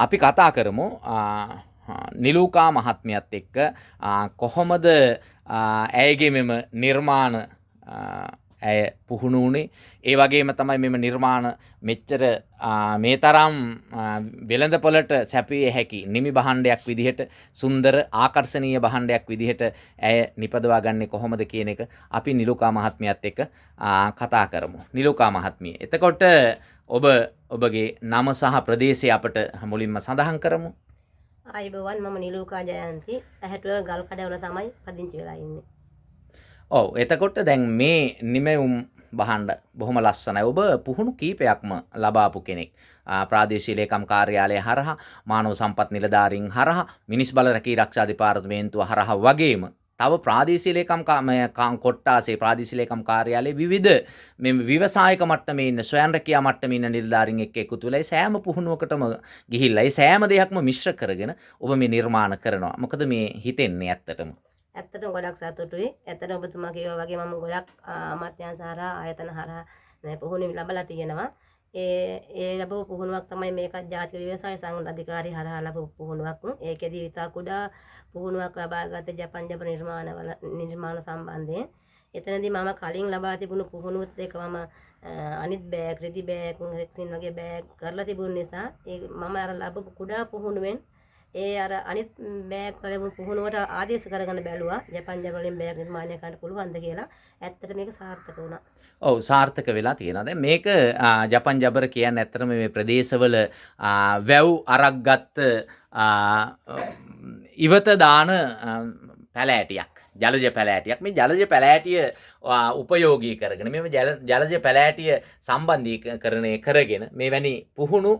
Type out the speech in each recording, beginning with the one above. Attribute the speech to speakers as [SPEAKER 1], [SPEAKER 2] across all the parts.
[SPEAKER 1] අපි කතා කරමු නිලූකා මහත්මියත් එක්ක කොහොමද ඇයගේ මෙම නිර්මාණ ඇය පුහුණු වුණේ. ඒ වගේම තමයි මෙම නිර්මාණ මෙච්චර මේ තරම් වෙළඳපොළට සැපිය හැකි නිමි භාණ්ඩයක් විදිහට සුන්දර ආකර්ශනීය භාණ්ඩයක් විදිහට ඇය නිපදවා ගන්නේ කොහොමද කියන එක අපි නිලූකා මහත්මියත් එක්ක කතා කරමු. නිලූකා මහත්මිය, එතකොට ඔබගේ නම සහ ප්‍රදේශය අපට මුලින්ම සඳහන් කරමු.
[SPEAKER 2] ආයුබෝවන්, මම නිලූකා ජයන්ති. ඇහැටුව ගල් කඩවල තමයි පදිංචි වෙලා ඉන්නේ.
[SPEAKER 1] ඔව්, එතකොට දැන් මේ නිමැවුම් භාණ්ඩ බොහොම ලස්සනයි. ඔබ පුහුණු කීපයක්ම ලබාපු කෙනෙක්. ප්‍රාදේශීය ලේකම් කාර්යාලය හරහා, මානව සම්පත් නිලධාරීන් හරහා, මිනිස් බල රැකී ආරක්ෂා දෙපාර්තමේන්තුව හරහා වගේම තව ප්‍රාදේශීය ලේකම් කොට්ටාසේ ප්‍රාදේශීය ලේකම් කාර්යාලයේ විවිධ මේ ව්‍යවසායක මට්ටමේ ඉන්න ස්වයං රැකියා මට්ටමේ ඉන්න නිලධාරීන් එක්ක එකතු වෙලා සෑම පුහුණුවකටම ගිහිල්ලා ඒ සෑම දෙයක්ම මිශ්‍ර කරගෙන ඔබ මේ නිර්මාණ කරනවා. මොකද මේ හිතෙන්නේ ඇත්තටම?
[SPEAKER 2] ඇත්තටම ගොඩක් සතුටුයි. ඇත්තටම ඔබතුමා කියවා වගේ මම ගොඩක් අමාත්‍යාංශ හරහා ආයතන හරහා මේ පුහුණු ලැබලා තියෙනවා. ඒ ලැබපු පුහුණුවක් තමයි මේකත් ජාතික ව්‍යවසාය සංවර්ධන අධිකාරිය හරහා ලැබපු පුහුණුවක්. ඒකෙදී ඉතා කුඩා පුහුණුවක් ලබාගත ජපන් ජබර නිර්මාණ සම්බන්ධයෙන්. එතනදී මම කලින් ලබා තිබුණු පුහුණුවත් එක්ක මම අනිත් බෑග්, රෙදි බෑග්, රෙක්සින් වගේ බෑග් කරලා තිබුණ නිසා මම අර ලැබපු කුඩා පුහුණුවෙන් ඒ අර අනිත් බෑග් කරපු පුහුණුවට ආදේශ කරගෙන බැලුවා ජපන් ජබර වලින් බෑග් නිර්මාණය කරන්න පුළුවන්ද කියලා. ඇත්තට මේක සාර්ථක වුණා.
[SPEAKER 1] ඔව්, සාර්ථක වෙලා තියෙනවා. දැන් මේක ජපන් ජබර කියන්නේ ඇත්තටම මේ ප්‍රදේශවල වැව් අරක් ගත්ත ඉවත දාන පැලෑටියක්, ජලජ පැලෑටියක්. මේ ජලජ පැලෑටිය උපයෝගී කරගෙන මේ ජලජ පැලෑටිය සම්බන්ධීකරණය කරගෙන මෙවැනි පුහුණු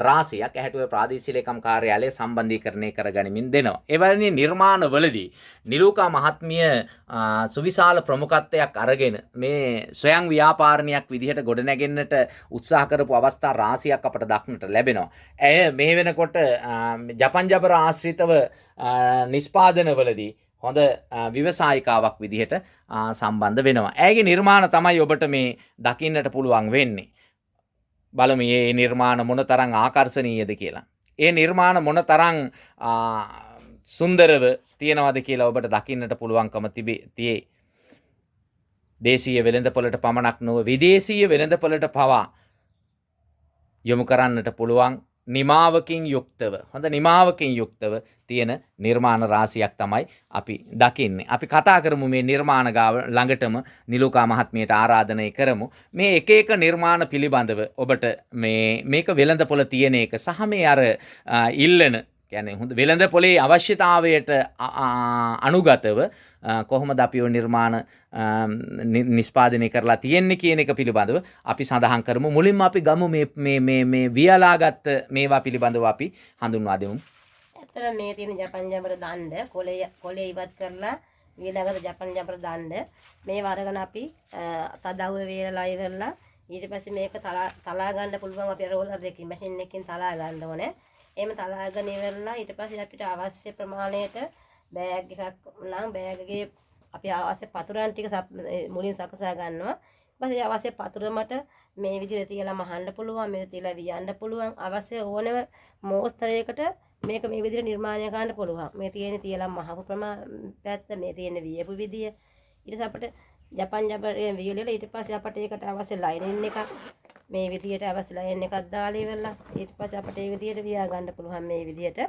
[SPEAKER 1] රාශියක් ඇහැටුවේ ප්‍රාදේශීය ලේකම් කාර්යාලය සම්බන්ධීකරණය කරගනිමින් දෙනවා. එවැනි නිර්මාණවලදී නිලූකා මහත්මිය සුවිශාල ප්‍රමුඛත්වයක් අරගෙන මේ ස්වයං ව්‍යාපාරණයක් විදිහට ගොඩනැගෙන්නට උත්සාහ කරපු අවස්ථා රාශියක් අපට දක්නට ලැබෙනවා. ඇය මේ වෙනකොට ජපන් ජබර ආශ්‍රිතව නිෂ්පාදනවලදී හොඳ ව්‍යවසායිකාවක් විදිහට සම්බන්ධ වෙනවා. ඇයගේ නිර්මාණ තමයි ඔබට මේ දකින්නට පුළුවන් වෙන්නේ. බලමු මේ නිර්මාණ මොනතරම් ආකර්ශනීයද කියලා. ඒ නිර්මාණ මොනතරම් සුන්දරව තියෙනවද කියලා ඔබට දකින්නට පුළුවන්කම තියේ. දේශීය වෙළඳපොළට පමණක් නොව විදේශීය වෙළඳපොළට පවා යොමු කරන්නට පුළුවන් නිමාවකින් යුක්තව, හොඳ නිමාවකින් යුක්තව තියෙන නිර්මාණ රාශියක් තමයි අපි දකින්නේ. අපි කතා කරමු මේ නිර්මාණ ගාව ළඟටම නිලූකා මහත්මියට ආරාධනය කරමු. මේ එක එක නිර්මාණ පිළිබඳව ඔබට මේක වෙළඳපොළ තියෙන එක සහ මේ අර ඉල්ලන කියන්නේ හොඳ වෙළඳපොළේ අවශ්‍යතාවයට අනුගතව කොහොමද අපි ඔය නිර්මාණ නිෂ්පාදනය කරලා තියෙන්නේ කියන එක පිළිබඳව අපි සඳහන් කරමු. මුලින්ම අපි ගමු මේ වියලාගත් මේවා පිළිබඳව අපි හඳුන්වා දෙමු.
[SPEAKER 2] ඇත්තට මේ තියෙන ජපන් ජබර දණ්ඩ කොලේ ඉවත් කරලා වියලාගත් ජපන් ජබර දණ්ඩ මේ වරගෙන අපි තදව්ව වේලලා ඉවරලා ඊට පස්සේ මේක තලා ගන්න පුළුවන්. අපි රෝලර් එකකින් මැෂින් එකකින් තලා ගන්න ඕනේ. එහෙම තලාගෙන ඉවරලා ඊට පස්සේ අපිට අවශ්‍ය ප්‍රමාණයට බෑග් එකක් නම් බෑග් එකේ අපි අවශ්‍ය පතුරන් ටික මුලින් සකසා ගන්නවා. ඊට පස්සේ අවශ්‍ය පතුරමට මේ විදිහට තියලා මහන්න පුළුවන්, මේක තියලා වියන්න පුළුවන්. අවශ්‍ය ඕනම මෝස්තරයකට මේක මේ විදිහට නිර්මාණය කරන්න පුළුවන්. මේ තියෙන තියලා මහපු පැත්ත, මේ තියෙන වියපු විදිය. ඊට පස්සේ අපිට ජපන් ජබරේ වියලලා ඊට පස්සේ අපිට ඒකට අවශ්‍ය ලයිනින් එකක් මේ විදියට අවශ්‍ය ලයින් එකක් දාලා ඉවරලා ඊට පස්සේ අපිට මේ විදියට වියා ගන්න පුළුවන්. මේ විදියට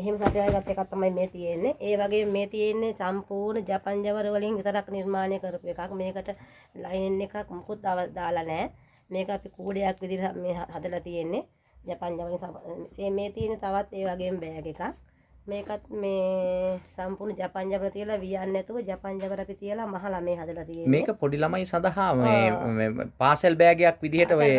[SPEAKER 2] එහෙම සපයාගත් එකක් තමයි මේ තියෙන්නේ. ඒ වගේ මේ තියෙන්නේ සම්පූර්ණ ජපන් ජබර වලින් විතරක් නිර්මාණය කරපු එකක්. මේකට ලයින් එකක් මුකුත් දාලා නැහැ. මේක අපි කූඩයක් විදිහට මේ හදලා තියෙන්නේ ජපන් ජබර. මේ තියෙන තවත් ඒ වගේම බෑග් එකක්. මේකත් මේ සම්පූර්ණ ජපන් ජබර තියලා වියන්නේ නැතුව ජපන් ජබර අපි තියලා මහලා මේ හදලා තියෙන්නේ.
[SPEAKER 1] මේක පොඩි ළමයි සඳහා මේ පාසල් බෑගයක් විදිහට ඔය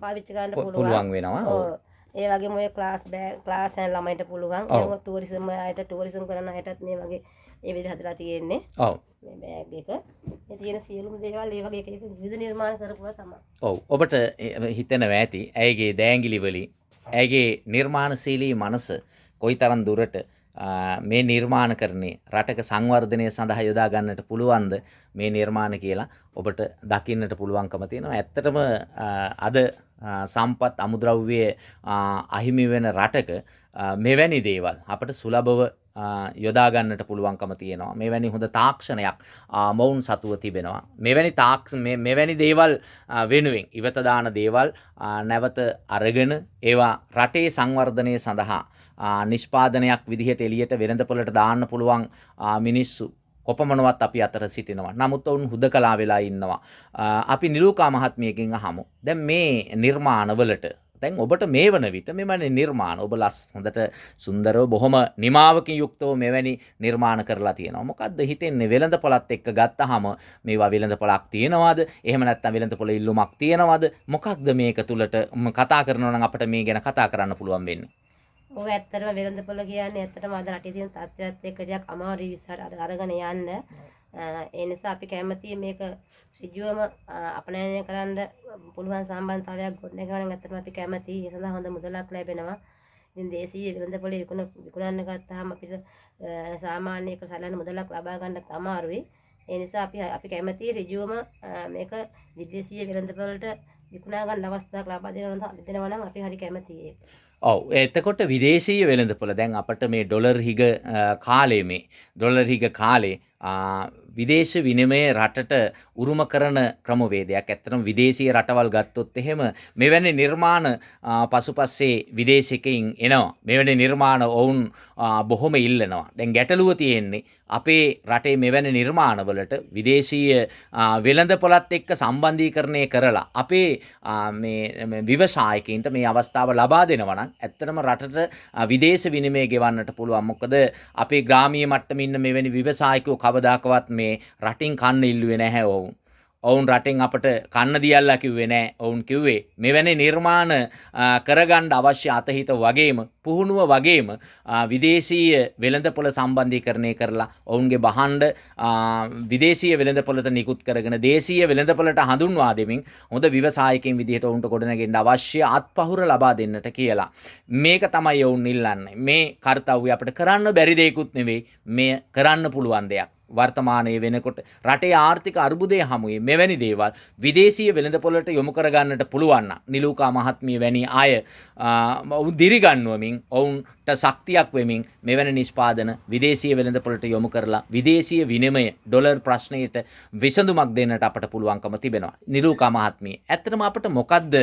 [SPEAKER 2] පාවිච්චි කරන්න
[SPEAKER 1] පුළුවන් වෙනවා.
[SPEAKER 2] ඔව්. ඒ වගේම ඔය ක්ලාස් යන ළමයින්ට පුළුවන්. ඒක ටූරිසම් අයට, ටූරිසම් කරන අයටත් මේ වගේ ඒ විදිහට හදලා තියෙන්නේ.
[SPEAKER 1] ඔව්.
[SPEAKER 2] මේ බෑග් එක. මේ තියෙන සියලුම දේවල් ඒ වගේ එක විවිධ නිර්මාණ කරපුවා තමයි.
[SPEAKER 1] ඔව්. ඔබට හිතෙනවා ඇති ඇයගේ දෑංගිලි වලින් ඇයගේ නිර්මාණශීලී මනස කොයිතරම් දුරට මේ නිර්මාණ කරන්නේ රටක සංවර්ධනය සඳහා යොදා ගන්නට පුළුවන්ද මේ නිර්මාණ කියලා ඔබට දකින්නට පුළුවන්කම තියෙනවා. ඇත්තටම අද සම්පත් අමුද්‍රව්‍ය අහිමි වෙන රටක මෙවැනි දේවල් අපට සුලභව යොදා ගන්නට පුළුවන්කම තියෙනවා. මෙවැනි හොඳ තාක්ෂණයක් මොවුන් සතුව තිබෙනවා. මෙවැනි දේවල් වෙනුවෙන් ඉවත දාන දේවල් නැවත අරගෙන ඒවා රටේ සංවර්ධනය සඳහා නිෂ්පාදනයක් විදිහට එළියට වෙළඳපොළට දාන්න පුළුවන් මිනිස්සු කොපමණවත් අපි අතර සිටිනවා. නමුත් ඔවුන් හුදකලා වෙලා ඉන්නවා. අපි නිලූකා මහත්මියකින් අහමු. දැන් මේ නිර්මාණවලට දැන් ඔබට මේ වන විට මෙවැනි නිර්මාණ ඔබ හොඳට සුන්දරව බොහොම නිමාවකින් යුක්තව මෙවැනි නිර්මාණ කරලා තියෙනවා. මොකද්ද හිතෙන්නේ වෙළඳපොළත් එක්ක ගත්තාම මේවා වෙළඳපොළක් තියෙනවද? එහෙම නැත්නම් වෙළඳපොළ ඉල්ලුමක් තියෙනවද? මොකක්ද මේක තුලට කතා කරනවා නම් අපිට මේ ගැන කතා කරන්න පුළුවන් වෙන්නේ?
[SPEAKER 2] ඔය ඇත්තටම වෙළඳපොළ කියන්නේ ඇත්තටම අද රටේ තියෙන තත්ත්වයක් එක්ක ටිකක් අමාරුයි විශ්වාස අරගෙන යන්න. ඒ නිසා අපි කැමතියි මේක ඍජුවම අපනයනය කරන්න පුළුවන් සම්බන්ධතාවයක් ගොඩනගන්න ඇත්තටම අපි කැමතියි. ඒ සඳහා හොඳ මුදලක් ලැබෙනවා. ඉතින් දේශීය වෙළඳපොළේ විකුණන්න ගත්තාම අපිට සාමාන්‍ය එක සැලෙන මුදලක් ලබා ගන්න අමාරුයි. ඒ නිසා අපි කැමතියි ඍජුවම මේක විදේශීය වෙළඳපොළට විකුණා ගන්න අවස්ථාවක් ලබා දෙනවා නම් අපි හරි කැමතියි.
[SPEAKER 1] ඔව් එතකොට විදේශීය වෙළඳපොළ දැන් අපට මේ ඩොලර් හිග කාලේ විදේශ විනිමය රටට උරුම කරන ක්‍රමවේදයක්. ඇත්තටම විදේශීය රටවල් ගත්තොත් එහෙම මෙවැනි නිර්මාණ පසුපස්සේ විදේශිකයින් එනවා. මෙවැනි නිර්මාණ ඔවුන් බොහොම ඉල්ලනවා. දැන් ගැටලුව තියෙන්නේ අපේ රටේ මෙවැනි නිර්මාණවලට විදේශීය වෙළඳපොළත් එක්ක සම්බන්ධීකරණය කරලා අපේ මේ ව්‍යවසායකින්ට මේ අවස්ථාව ලබා දෙනවා නම් ඇත්තටම රටට විදේශ විනිමය ගෙවන්නට පුළුවන්. මොකද අපේ ග්‍රාමීය මට්ටමේ ඉන්න මෙවැනි ව්‍යවසායකයෝ කවදාකවත් මේ රටින් කන්න ඉල්ලුවේ නැහැ ඔවුන්. ඔවුන් රටෙන් අපට කන්න දියල්ලා කිව්වේ නැහැ. ඔවුන් කිව්වේ මෙවැනි නිර්මාණ කරගන්න අවශ්‍ය අතහිත වගේම පුහුණුව වගේම විදේශීය වෙළඳපොළ සම්බන්ධීකරණය කරලා ඔවුන්ගේ බහණ්ඩ විදේශීය වෙළඳපොළට නිකුත් කරගෙන දේශීය වෙළඳපොළට හඳුන්වා දෙමින් හොඳ ව්‍යවසායකයන් විදිහට ඔවුන්ට ගොඩනගෙන්න අවශ්‍ය අත්පහුර ලබා දෙන්නට කියලා. මේක තමයි ඔවුන් ඉල්ලන්නේ. මේ කාර්යය අපිට කරන්න බැරි දෙයක්ුත් නෙවෙයි. මේ කරන්න පුළුවන් දෙයක්. වර්තමානයේ වෙනකොට රටේ ආර්ථික අර්බුදය හමුවේ මෙවැනි දේවල් විදේශීය වෙළඳපොළට යොමු කරගන්නට පුළුවන් නම් නිලූකා මහත්මිය වැනි අය දිරිගන්වමින් ඔවුන්ට ශක්තියක් වෙමින් මෙවැනි නිෂ්පාදන විදේශීය වෙළඳපොළට යොමු කරලා විදේශීය විනිමය ඩොලර් ප්‍රශ්නයට විසඳුමක් දෙන්නට අපට පුළුවන්කම තිබෙනවා. නිලූකා මහත්මිය ඇත්තටම අපට මොකද්ද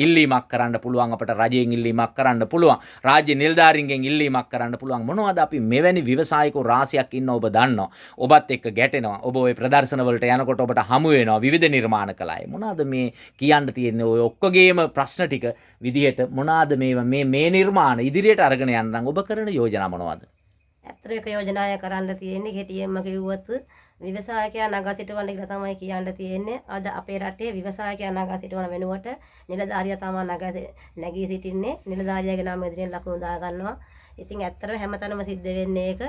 [SPEAKER 1] ඉල්ලීමක් කරන්න පුළුවන්? අපට රජයෙන් ඉල්ලීමක් කරන්න පුළුවන්. රාජ්‍ය නිලධාරීන්ගෙන් ඉල්ලීමක් කරන්න පුළුවන්. මොනවද අපි මෙවැනි ව්‍යවසායකෝ රාශියක් ඉන්න ඔබ දන්නවා. ඔබත් එක්ක ගැටෙනවා. ඔබ ওই ප්‍රදර්ශන වලට යනකොට ඔබට හමු වෙනවා විවිධ නිර්මාණ කලාය. මොනවාද මේ කියන්න තියෙන්නේ? ඔය ඔක්කොගේම ප්‍රශ්න ටික විදිහට මොනවාද මේ නිර්මාණ ඉදිරියට අරගෙන යන්න නම් ඔබ කරන යෝජනා මොනවද?
[SPEAKER 2] ඇත්තට එක යෝජනාවක් කරන්න තියෙන්නේ කෙටියෙන්ම කිව්වොත් විවසායකයා නගා සිටවන්න කියලා තමයි කියන්න තියෙන්නේ. අද අපේ රටේ විවසායකයා නගා සිටවන වෙනුවට නිලධාරියා තමයි නැගී සිටින්නේ. නිලධාරියාගේ නම ඉදිරියෙන් ලකුණු දා ගන්නවා. ඉතින් ඇත්තටම හැමතැනම සිද්ධ වෙන්නේ ඒක.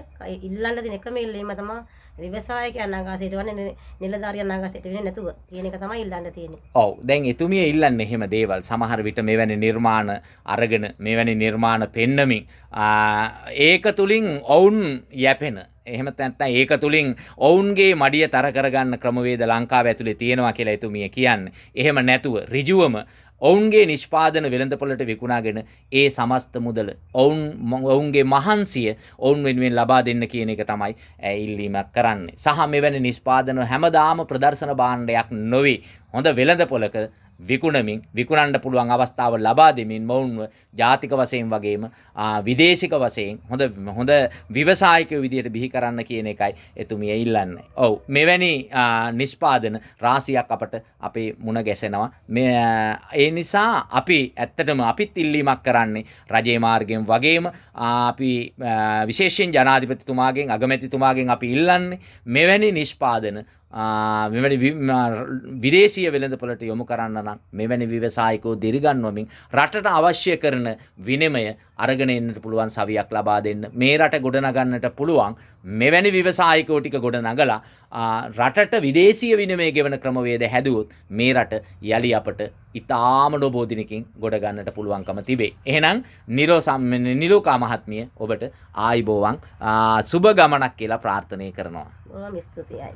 [SPEAKER 2] ඉල්ලන්න දෙන එකම ඉල්ලීම තමයි විවසායකයා නගා සිටවන්නේ නිලධාරියා නගා සිටවෙන්නේ නැතුව කියන එක තමයි ඉල්ලන්න තියෙන්නේ.
[SPEAKER 1] ඔව් දැන් එතුමිය ඉල්ලන්නේ එහෙම දේවල්. සමහර විට මෙවැනි නිර්මාණ අරගෙන මෙවැනි නිර්මාණ පෙන්නමින් ඒක තුලින් ඔවුන් යැපෙන එහෙම නැත්නම් ඒක තුලින් ඔවුන්ගේ මඩිය තර කරගන්න ක්‍රමවේද ලංකාව ඇතුලේ තියෙනවා කියලා එතුමිය කියන්නේ. එහෙම නැතුව ඍජුවම ඔවුන්ගේ නිෂ්පාදන වෙළඳපොළට විකුණාගෙන ඒ සමස්ත මුදල ඔවුන්ගේ මහන්සිය ඔවුන් වෙනුවෙන් ලබා දෙන්න කියන එක තමයි ඉල්ලීමක් කරන්නේ. සහ මෙවැනි නිෂ්පාදන හැමදාම ප්‍රදර්ශන භාණ්ඩයක් නොවේ. හොඳ වෙළඳපොළක විකුණන්න පුළුවන් අවස්ථාව ලබා දෙමින් මොවුන්ව ජාතික වශයෙන් වගේම විදේශික වශයෙන් හොඳ ව්‍යවසායකයෝ විදියට බිහි කරන්න කියන එකයි එතුමිය ඉල්ලන්නේ. ඔව් මෙවැනි නිෂ්පාදන රාශියක් අපට අපේ මුණ ගැසෙනවා. ඒ නිසා අපි ඇත්තටම අපිත් ඉල්ලීමක් කරන්නේ රජයේ මාර්ගයෙන් වගේම අපි විශේෂයෙන් ජනාධිපතිතුමාගෙන් අගමැතිතුමාගෙන් අපි ඉල්ලන්නේ මෙවැනි නිෂ්පාදන මෙවැනි විදේශීය වෙළඳපොළට යොමු කරන්න නම් මෙවැනි ව්‍යවසායකෝ දිරිගන්වමින් රටට අවශ්‍ය කරන විනිමය අරගෙන එන්නට පුළුවන් සවියක් ලබා දෙන්න. මේ රට ගොඩනගන්නට පුළුවන් මෙවැනි ව්‍යවසායකෝ ටික ගොඩනගලා රටට විදේශීය විනිමය ගෙවන ක්‍රමවේද හැදුවොත් මේ රට යලි අපට ඉතාම නොබෝ දිනකින් ගොඩ ගන්නට පුළුවන්කම තිබේ. එහෙනම් නිලූකා මහත්මිය ඔබට ආයිබෝවන් සුබ ගමනක් කියලා ප්‍රාර්ථනා කරනවා.
[SPEAKER 2] බොහොම ස්තුතියි.